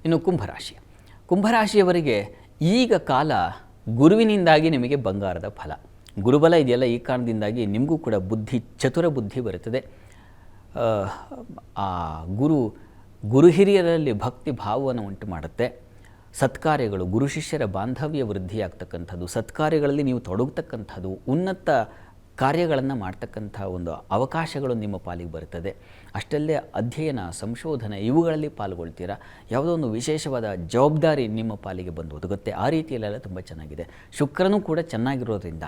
ಇನ್ನು ಕುಂಭರಾಶಿಯವರಿಗೆ ಈಗ ಕಾಲ ಗುರುವಿನಿಂದಾಗಿ ನಿಮಗೆ ಬಂಗಾರದ ಫಲ. ಗುರುಬಲ ಇದೆಯಲ್ಲ, ಈ ಕಾರಣದಿಂದಾಗಿ ನಿಮಗೂ ಕೂಡ ಚತುರ ಬುದ್ಧಿ ಬರುತ್ತದೆ. ಆ ಗುರು ಹಿರಿಯರಲ್ಲಿ ಭಕ್ತಿ ಭಾವವನ್ನು ಉಂಟು ಮಾಡುತ್ತೆ. ಸತ್ಕಾರ್ಯಗಳು, ಗುರು ಶಿಷ್ಯರ ಬಾಂಧವ್ಯ ವೃದ್ಧಿಯಾಗ್ತಕ್ಕಂಥದ್ದು, ಸತ್ಕಾರ್ಯಗಳಲ್ಲಿ ನೀವು ತೊಡಗತಕ್ಕಂಥದ್ದು, ಉನ್ನತ ಕಾರ್ಯಗಳನ್ನು ಮಾಡ್ತಕ್ಕಂಥ ಒಂದು ಅವಕಾಶಗಳು ನಿಮ್ಮ ಪಾಲಿಗೆ ಬರುತ್ತದೆ. ಅಷ್ಟಲ್ಲದೆ ಅಧ್ಯಯನ, ಸಂಶೋಧನೆ ಇವುಗಳಲ್ಲಿ ಪಾಲ್ಗೊಳ್ತೀರಾ. ಯಾವುದೋ ಒಂದು ವಿಶೇಷವಾದ ಜವಾಬ್ದಾರಿ ನಿಮ್ಮ ಪಾಲಿಗೆ ಬಂದು ಒದಗುತ್ತೆ. ಆ ರೀತಿಯಲ್ಲೆಲ್ಲ ತುಂಬ ಚೆನ್ನಾಗಿದೆ. ಶುಕ್ರನೂ ಕೂಡ ಚೆನ್ನಾಗಿರೋದ್ರಿಂದ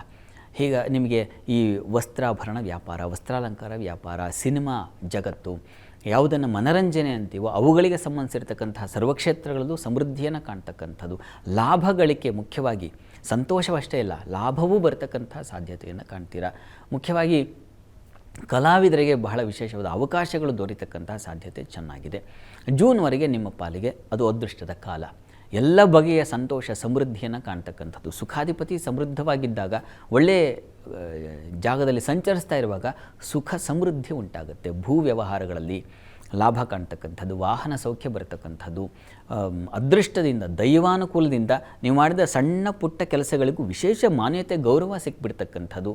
ನಿಮಗೆ ಈ ವಸ್ತ್ರಾಭರಣ ವ್ಯಾಪಾರ, ವಸ್ತ್ರಾಲಂಕಾರ ವ್ಯಾಪಾರ, ಸಿನಿಮಾ ಜಗತ್ತು, ಯಾವುದನ್ನು ಮನರಂಜನೆ ಅಂತೀವೋ ಅವುಗಳಿಗೆ ಸಂಬಂಧಿಸಿರ್ತಕ್ಕಂತಹ ಸರ್ವಕ್ಷೇತ್ರಗಳಲ್ಲೂ ಸಮೃದ್ಧಿಯನ್ನು ಕಾಣ್ತಕ್ಕಂಥದ್ದು, ಲಾಭ ಗಳಿಕೆ, ಮುಖ್ಯವಾಗಿ ಸಂತೋಷವಷ್ಟೇ ಇಲ್ಲ, ಲಾಭವೂ ಬರ್ತಕ್ಕಂಥ ಸಾಧ್ಯತೆಯನ್ನು ಕಾಣ್ತೀರಾ. ಮುಖ್ಯವಾಗಿ ಕಲಾವಿದರಿಗೆ ಬಹಳ ವಿಶೇಷವಾದ ಅವಕಾಶಗಳು ದೊರೆತಕ್ಕಂತಹ ಸಾಧ್ಯತೆ ಚೆನ್ನಾಗಿದೆ. ಜೂನ್ವರೆಗೆ ನಿಮ್ಮ ಪಾಲಿಗೆ ಅದು ಅದೃಷ್ಟದ ಕಾಲ. ಎಲ್ಲ ಬಗೆಯ ಸಂತೋಷ ಸಮೃದ್ಧಿಯನ್ನು ಕಾಣ್ತಕ್ಕಂಥದ್ದು. ಸುಖಾಧಿಪತಿ ಸಮೃದ್ಧವಾಗಿದ್ದಾಗ, ಒಳ್ಳೆಯ ಜಾಗದಲ್ಲಿ ಸಂಚರಿಸ್ತಾ ಇರುವಾಗ ಸುಖ ಸಮೃದ್ಧಿ ಉಂಟಾಗುತ್ತೆ. ಭೂ ವ್ಯವಹಾರಗಳಲ್ಲಿ ಲಾಭ ಕಾಣ್ತಕ್ಕಂಥದ್ದು, ವಾಹನ ಸೌಖ್ಯ ಬರತಕ್ಕಂಥದ್ದು, ಅದೃಷ್ಟದಿಂದ, ದೈವಾನುಕೂಲದಿಂದ ನೀವು ಮಾಡಿದ ಸಣ್ಣ ಪುಟ್ಟ ಕೆಲಸಗಳಿಗೂ ವಿಶೇಷ ಮಾನ್ಯತೆ, ಗೌರವ ಸಿಕ್ಬಿಡ್ತಕ್ಕಂಥದ್ದು.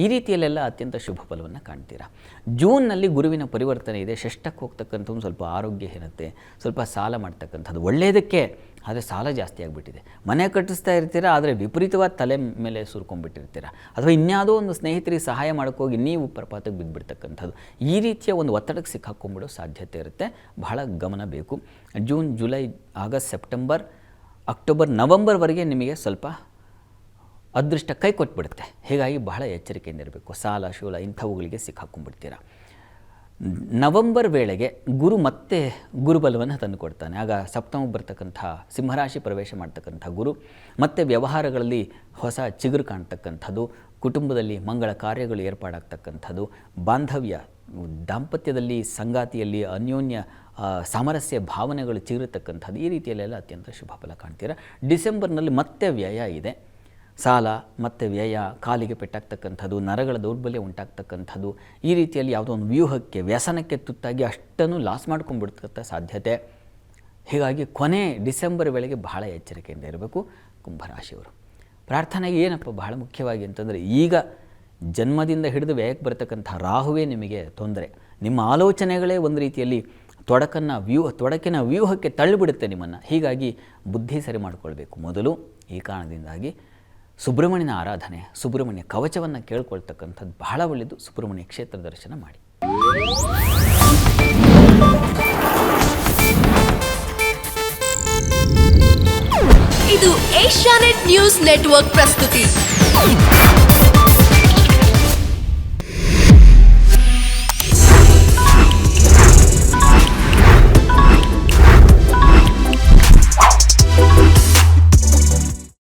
ಈ ರೀತಿಯಲ್ಲೆಲ್ಲ ಅತ್ಯಂತ ಶುಭ ಫಲವನ್ನು ಕಾಣ್ತೀರಾ. ಜೂನ್ನಲ್ಲಿ ಗುರುವಿನ ಪರಿವರ್ತನೆ ಇದೆ. ಷಷ್ಠಕ್ಕೆ ಹೋಗ್ತಕ್ಕಂಥದ್ದು ಸ್ವಲ್ಪ ಆರೋಗ್ಯಹೀನತೆ, ಸ್ವಲ್ಪ ಸಾಲ ಮಾಡ್ತಕ್ಕಂಥದ್ದು. ಒಳ್ಳೆಯದಕ್ಕೆ, ಆದರೆ ಸಾಲ ಜಾಸ್ತಿ ಆಗಿಬಿಟ್ಟಿದೆ. ಮನೆ ಕಟ್ಟಿಸ್ತಾ ಇರ್ತೀರಾ, ಆದರೆ ವಿಪರೀತವಾದ ತಲೆ ಮೇಲೆ ಸುರ್ಕೊಂಡ್ಬಿಟ್ಟಿರ್ತೀರ, ಅಥವಾ ಇನ್ಯಾವುದೋ ಒಂದು ಸ್ನೇಹಿತರಿಗೆ ಸಹಾಯ ಮಾಡೋಕ್ಕೋಗಿ ನೀವು ಪ್ರಪಾತಕ್ಕೆ ಬಿದ್ದುಬಿಡ್ತಕ್ಕಂಥದ್ದು. ಈ ರೀತಿಯ ಒಂದು ಒತ್ತಡಕ್ಕೆ ಸಿಕ್ಕಾಕೊಂಡ್ಬಿಡೋ ಸಾಧ್ಯತೆ ಇರುತ್ತೆ. ಬಹಳ ಗಮನ ಬೇಕು. June, July, August, September, October, ನವಂಬರ್ವರೆಗೆ ನಿಮಗೆ ಸ್ವಲ್ಪ ಅದೃಷ್ಟ ಕೈ ಕೊಟ್ಬಿಡುತ್ತೆ. ಹೀಗಾಗಿ ಬಹಳ ಎಚ್ಚರಿಕೆಯಿಂದ ಇರಬೇಕು. ಸಾಲ ಶೂಲ ಇಂಥವುಗಳಿಗೆ ಸಿಕ್ಕಾಕೊಂಡ್ಬಿಡ್ತೀರ. ನವಂಬರ್ ವೇಳೆಗೆ ಗುರು ಮತ್ತೆ ಗುರುಬಲವನ್ನು ತಂದುಕೊಡ್ತಾನೆ. ಆಗ ಸಪ್ತಮಕ್ಕೆ ಬರ್ತಕ್ಕಂಥ ಸಿಂಹರಾಶಿ ಪ್ರವೇಶ ಮಾಡ್ತಕ್ಕಂಥ ಗುರು ಮತ್ತೆ ವ್ಯವಹಾರಗಳಲ್ಲಿ ಹೊಸ ಚಿಗುರು ಕಾಣ್ತಕ್ಕಂಥದ್ದು, ಕುಟುಂಬದಲ್ಲಿ ಮಂಗಳ ಕಾರ್ಯಗಳು ಏರ್ಪಾಡಾಗ್ತಕ್ಕಂಥದ್ದು, ಬಾಂಧವ್ಯ, ದಾಂಪತ್ಯದಲ್ಲಿ, ಸಂಗಾತಿಯಲ್ಲಿ ಅನ್ಯೋನ್ಯ ಸಾಮರಸ್ಯ ಭಾವನೆಗಳು ಚಿಗುರತಕ್ಕಂಥದ್ದು. ಈ ರೀತಿಯಲ್ಲೆಲ್ಲ ಅತ್ಯಂತ ಶುಭ ಫಲ ಕಾಣ್ತೀರ. ಡಿಸೆಂಬರ್ನಲ್ಲಿ ಮತ್ತೆ ವ್ಯಯ ಇದೆ. ಸಾಲ ಮತ್ತು ವ್ಯಯ, ಕಾಲಿಗೆ ಪೆಟ್ಟಾಗ್ತಕ್ಕಂಥದ್ದು, ನರಗಳ ದೌರ್ಬಲ್ಯ ಉಂಟಾಗ್ತಕ್ಕಂಥದ್ದು. ಈ ರೀತಿಯಲ್ಲಿ ಯಾವುದೋ ಒಂದು ವ್ಯೂಹಕ್ಕೆ, ವ್ಯಸನಕ್ಕೆ ತುತ್ತಾಗಿ ಅಷ್ಟನ್ನು ಲಾಸ್ ಮಾಡ್ಕೊಂಡ್ಬಿಡ್ತಕ್ಕಂಥ ಸಾಧ್ಯತೆ. ಹೀಗಾಗಿ ಕೊನೆ ಡಿಸೆಂಬರ್ ವೇಳೆಗೆ ಬಹಳ ಎಚ್ಚರಿಕೆಯಿಂದ ಇರಬೇಕು ಕುಂಭರಾಶಿಯವರು. ಪ್ರಾರ್ಥನೆಗೆ ಏನಪ್ಪ ಬಹಳ ಮುಖ್ಯವಾಗಿ ಅಂತಂದರೆ, ಈಗ ಜನ್ಮದಿಂದ ಹಿಡಿದು ವ್ಯಯಕ್ಕೆ ಬರ್ತಕ್ಕಂಥ ರಾಹುವೇ ನಿಮಗೆ ತೊಂದರೆ. ನಿಮ್ಮ ಆಲೋಚನೆಗಳೇ ಒಂದು ರೀತಿಯಲ್ಲಿ ತೊಡಕಿನ ವ್ಯೂಹಕ್ಕೆ ತಳ್ಳಿಬಿಡುತ್ತೆ ನಿಮ್ಮನ್ನು. ಹೀಗಾಗಿ ಬುದ್ಧಿ ಸರಿ ಮಾಡಿಕೊಳ್ಬೇಕು ಮೊದಲು. ಈ ಕಾರಣದಿಂದಾಗಿ ಸುಬ್ರಹ್ಮಣ್ಯನ ಆರಾಧನೆ, ಸುಬ್ರಹ್ಮಣ್ಯ ಕವಚವನ್ನು ಕೇಳ್ಕೊಳ್ತಕ್ಕಂಥದ್ದು ಬಹಳ ಒಳ್ಳೆಯದು. ಸುಬ್ರಹ್ಮಣ್ಯ ಕ್ಷೇತ್ರ ದರ್ಶನ ಮಾಡಿ. ಇದು ಏಷ್ಯಾನೆಟ್ ನ್ಯೂಸ್ ನೆಟ್ವರ್ಕ್ ಪ್ರಸ್ತುತಿ.